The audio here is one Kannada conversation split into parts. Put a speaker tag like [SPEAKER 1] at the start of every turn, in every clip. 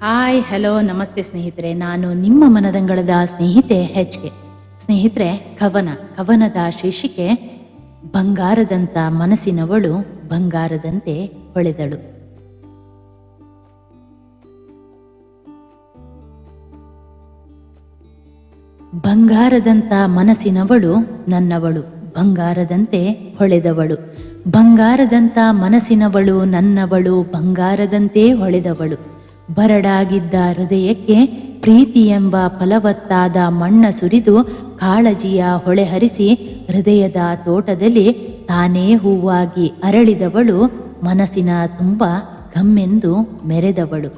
[SPEAKER 1] ಹಾಯ್ ಹಲೋ ನಮಸ್ತೆ ಸ್ನೇಹಿತರೆ, ನಾನು ನಿಮ್ಮ ಮನದಂಗಳದ ಸ್ನೇಹಿತೆ HK. ಸ್ನೇಹಿತರೆ, ಕವನದ ಶೀರ್ಷಿಕೆ ಬಂಗಾರದಂಥ ಮನಸ್ಸಿನವಳು ಬಂಗಾರದಂತೆ ಹೊಳೆದಳು. ಬಂಗಾರದಂಥ ಮನಸ್ಸಿನವಳು ನನ್ನವಳು, ಬಂಗಾರದಂತೆ ಹೊಳೆದವಳು. ಬಂಗಾರದಂಥ ಮನಸ್ಸಿನವಳು ನನ್ನವಳು, ಬಂಗಾರದಂತೆ ಹೊಳೆದವಳು. ಬರಡಾಗಿದ್ದ ಹೃದಯಕ್ಕೆ ಪ್ರೀತಿ ಎಂಬ ಫಲವತ್ತಾದ ಮಣ್ಣ ಸುರಿದು ಕಾಳಜಿಯ ಹೊಳೆಹರಿಸಿ ಹೃದಯದ ತೋಟದಲ್ಲಿ ತಾನೇ ಹೂವಾಗಿ ಅರಳಿದವಳು, ಮನಸ್ಸಿನ ತುಂಬ ಗಮ್ಮೆಂದು ಮೆರೆದವಳು.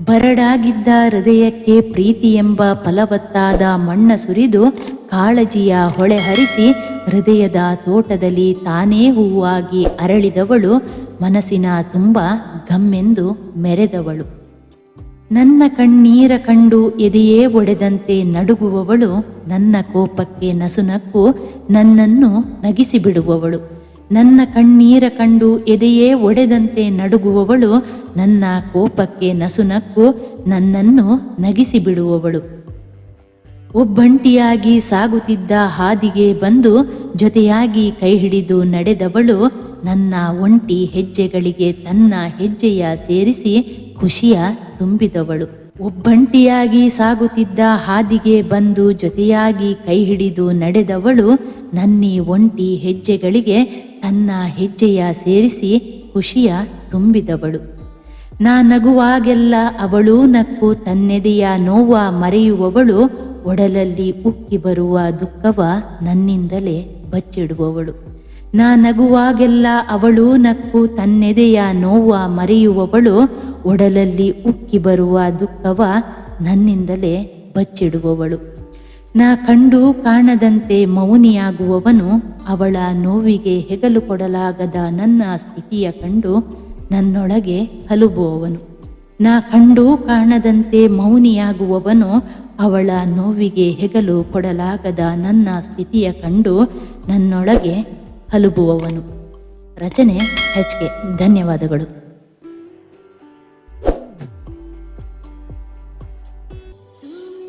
[SPEAKER 1] ಬರಡಾಗಿದ್ದ ಹೃದಯಕ್ಕೆ ಪ್ರೀತಿ ಎಂಬ ಫಲವತ್ತಾದ ಮಣ್ಣ ಸುರಿದು ಕಾಳಜಿಯ ಹೊಳೆಹರಿಸಿ ಹೃದಯದ ತೋಟದಲ್ಲಿ ತಾನೇ ಹೂವಾಗಿ ಅರಳಿದವಳು, ಮನಸ್ಸಿನ ತುಂಬ ಗಮ್ಮೆಂದು ಮೆರೆದವಳು. ನನ್ನ ಕಣ್ಣೀರ ಕಂಡು ಎದೆಯೇ ಒಡೆದಂತೆ ನಡುಗುವವಳು, ನನ್ನ ಕೋಪಕ್ಕೆ ನಸುನಕ್ಕು ನನ್ನನ್ನು ನಗಿಸಿಬಿಡುವವಳು. ನನ್ನ ಕಣ್ಣೀರ ಕಂಡು ಎದೆಯೇ ಒಡೆದಂತೆ ನಡುಗುವವಳು, ನನ್ನ ಕೋಪಕ್ಕೆ ನಸುನಕ್ಕು ನನ್ನನ್ನು ನಗಿಸಿಬಿಡುವವಳು. ಒಬ್ಬಂಟಿಯಾಗಿ ಸಾಗುತ್ತಿದ್ದ ಹಾದಿಗೆ ಬಂದು ಜೊತೆಯಾಗಿ ಕೈ ಹಿಡಿದು ನಡೆದವಳು, ನನ್ನ ಒಂಟಿ ಹೆಜ್ಜೆಗಳಿಗೆ ತನ್ನ ಹೆಜ್ಜೆಯ ಸೇರಿಸಿ ಖುಷಿಯ ತುಂಬಿದವಳು. ಒಬ್ಬಂಟಿಯಾಗಿ ಸಾಗುತ್ತಿದ್ದ ಹಾದಿಗೆ ಬಂದು ಜೊತೆಯಾಗಿ ಕೈ ಹಿಡಿದು ನಡೆದವಳು, ನನ್ನೀ ಒಂಟಿ ಹೆಜ್ಜೆಗಳಿಗೆ ತನ್ನ ಹೆಜ್ಜೆಯ ಸೇರಿಸಿ ಖುಷಿಯ ತುಂಬಿದವಳು. ನಾ ನಗುವಾಗೆಲ್ಲ ಅವಳು ನಕ್ಕು ತನ್ನೆದೆಯ ನೋವ ಮರೆಯುವವಳು, ಒಡಲಲ್ಲಿ ಉಕ್ಕಿ ಬರುವ ದುಃಖವ ನನ್ನಿಂದಲೇ ಬಚ್ಚಿಡುವವಳು. ನಾ ನಗುವಾಗೆಲ್ಲ ಅವಳು ನಕ್ಕು ತನ್ನೆದೆಯ ನೋವ ಮರೆಯುವವಳು, ಒಡಲಲ್ಲಿ ಉಕ್ಕಿ ಬರುವ ದುಃಖವ ನನ್ನಿಂದಲೇ ಬಚ್ಚಿಡುವವಳು. ನಾ ಕಂಡು ಕಾಣದಂತೆ ಮೌನಿಯಾಗುವವನು, ಅವಳ ನೋವಿಗೆ ಹೆಗಲು ಕೊಡಲಾಗದ ನನ್ನ ಸ್ಥಿತಿಯ ಕಂಡು ನನ್ನೊಳಗೆ ಹಲುಬುವವನು. ನಾ ಕಂಡು ಕಾಣದಂತೆ ಮೌನಿಯಾಗುವವನು, ಅವಳ ನೋವಿಗೆ ಹೆಗಲು ಕೊಡಲಾಗದ ನನ್ನ ಸ್ಥಿತಿಯ ಕಂಡು ನನ್ನೊಳಗೆ ಹಲುಬುವವನು. ರಚನೆ HK. ಧನ್ಯವಾದಗಳು.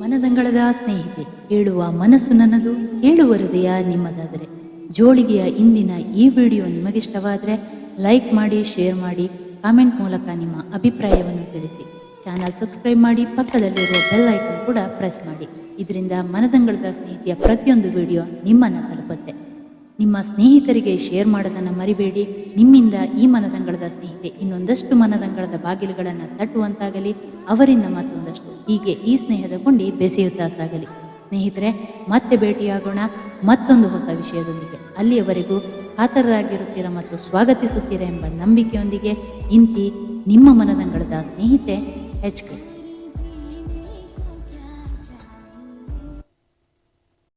[SPEAKER 1] ಮನದಂಗಳದ ಸ್ನೇಹಿತೆ, ಕೇಳುವ ಮನಸ್ಸು ನನ್ನದು, ಕೇಳುವ ಹೃದಯ ನಿಮ್ಮದಾದರೆ. ಜೋಳಿಗೆಯ ಇಂದಿನ ಈ ವಿಡಿಯೋ ನಿಮಗಿಷ್ಟವಾದರೆ ಲೈಕ್ ಮಾಡಿ, ಶೇರ್ ಮಾಡಿ, ಕಾಮೆಂಟ್ ಮೂಲಕ ನಿಮ್ಮ ಅಭಿಪ್ರಾಯವನ್ನು ತಿಳಿಸಿ. ಚಾನಲ್ ಸಬ್ಸ್ಕ್ರೈಬ್ ಮಾಡಿ, ಪಕ್ಕದಲ್ಲಿರುವ ಬೆಲ್ ಐಕಾನ್ ಕೂಡ ಪ್ರೆಸ್ ಮಾಡಿ. ಇದರಿಂದ ಮನದಂಗಳದ ಸ್ನೇಹಿತೆಯ ಪ್ರತಿಯೊಂದು ವಿಡಿಯೋ ನಿಮ್ಮನ್ನು ತಲುಪುತ್ತೆ. ನಿಮ್ಮ ಸ್ನೇಹಿತರಿಗೆ ಶೇರ್ ಮಾಡೋದನ್ನು ಮರಿಬೇಡಿ. ನಿಮ್ಮಿಂದ ಈ ಮನದಂಗಳದ ಸ್ನೇಹಿತೆ ಇನ್ನೊಂದಷ್ಟು ಮನದಂಗಳದ ಬಾಗಿಲುಗಳನ್ನು ತಟ್ಟುವಂತಾಗಲಿ, ಅವರಿಂದ ಮತ್ತೊಂದಷ್ಟು, ಹೀಗೆ ಈ ಸ್ನೇಹದ ಕೊಂಡಿ ಬೆಸೆಯುತ್ತಾ ಸಾಗಲಿ. ಸ್ನೇಹಿತರೆ, ಮತ್ತೆ ಭೇಟಿಯಾಗೋಣ ಮತ್ತೊಂದು ಹೊಸ ವಿಷಯದೊಂದಿಗೆ. ಅಲ್ಲಿಯವರೆಗೂ ಕಾತರರಾಗಿರುತ್ತೀರ ಮತ್ತು ಸ್ವಾಗತಿಸುತ್ತೀರಾ ಎಂಬ ನಂಬಿಕೆಯೊಂದಿಗೆ ಇಂತಿ ನಿಮ್ಮ ಮನದಂಗಳದ ಸ್ನೇಹಿತೆ HK.